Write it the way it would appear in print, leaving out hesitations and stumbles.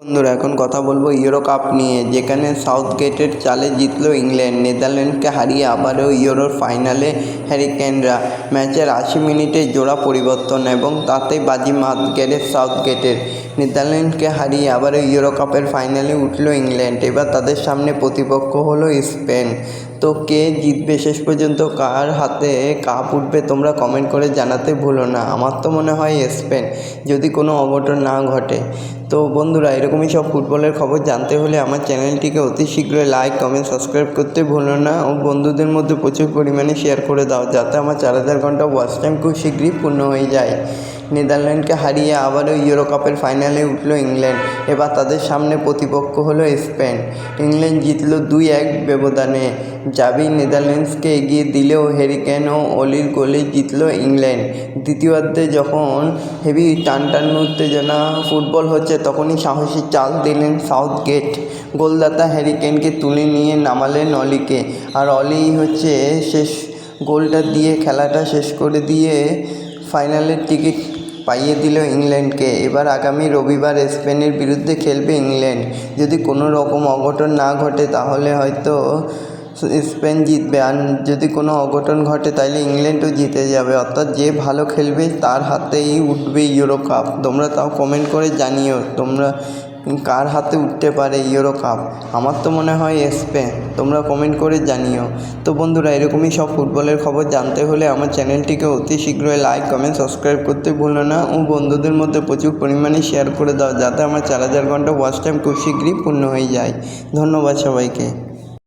বন্ধুরা এখন কথা বলবো ইউরো কাপ নিয়ে, যেখানে সাউথগেটের চালে জিতল ইংল্যান্ড। নেদারল্যান্ডকে হারিয়ে আবারও ইউরোর ফাইনালে হ্যারিকেনরা। ম্যাচের 80 মিনিটে জোড়া পরিবর্তন এবং তাতেই বাজিমাত গ্যারেথ সাউথগেটের। নেদারল্যান্ডকে হারিয়ে আবারও ইউরো কাপের ফাইনালে উঠল ইংল্যান্ড। এবার তাদের সামনে প্রতিপক্ষ হলো স্পেন। তো কে জিতবে শেষ পর্যন্ত, কার হাতে কাপ উঠবে, তোমরা কমেন্ট করে জানাতে ভুলো না। আমার তো মনে হয় স্পেন, যদি কোনো অঘটন না ঘটে। তো বন্ধুরা, এরকমই সব ফুটবলের খবর জানতে হলে আমার চ্যানেলটিকে অতি শীঘ্রই লাইক, কমেন্ট, সাবস্ক্রাইব করতে ভুলো না ও বন্ধুদের মধ্যে প্রচুর পরিমাণে শেয়ার করে দাও, যাতে আমার 4000 ঘন্টা ওয়াচ টাইম খুব শীঘ্রই পূর্ণ হয়ে যায়। নেদারল্যান্ডকে হারিয়ে আবারও ইউরো কাপের ফাইনালে উঠল ইংল্যান্ড। এবার তাদের সামনে প্রতিপক্ষ হলো স্পেন। ইংল্যান্ড জিতল 2-1 ব্যবধানে। জাভি নেদারল্যান্ডসকে এগিয়ে দিলেও হ্যারিকেন ও অলির গোলে জিতল ইংল্যান্ড। দ্বিতীয়ার্ধে যখন হেভি টান উত্তেজনা ফুটবল হচ্ছে, তখনই সাহসী চাল দিলেন সাউথগেট। গোলদাতা হ্যারিকেনকে তুলে নিয়ে নামালেন অলিকে, আর অলি শেষ গোলটা দিয়ে খেলাটা শেষ করে দিয়ে ফাইনালের টিকিট পাইয়ে দিল ইংল্যান্ডকে। এবার আগামী রবিবার স্পেনের বিরুদ্ধে খেলবে ইংল্যান্ড। যদি কোনো রকম অঘটন না ঘটে তাহলে হয়তো স্পেন জিতবে, আর যদি কোনো অঘটন ঘটে তাহলে ইংল্যান্ডও জিতে যাবে। অর্থাৎ যে ভালো খেলবে তার হাতেই উঠবে ইউরো কাপ। তোমরা তাও কমেন্ট করে জানিও তোমরা কার হাতে উঠতে পারে ইউরো কাপ। আমার তো মনে হয় স্পেন, তোমরা কমেন্ট করে জানিও। তো বন্ধুরা, এরকমই সব ফুটবলের খবর জানতে হলে আমার চ্যানেলটিকে অতি শীঘ্রই লাইক, কমেন্ট, সাবস্ক্রাইব করতে ভুলো না ও বন্ধুদের মধ্যে প্রচুর পরিমাণে শেয়ার করে দাও, যাতে আমার 4000 ঘন্টা ওয়াচ টাইম খুব শীঘ্রই পূর্ণ হয়ে যায়। ধন্যবাদ সবাইকে।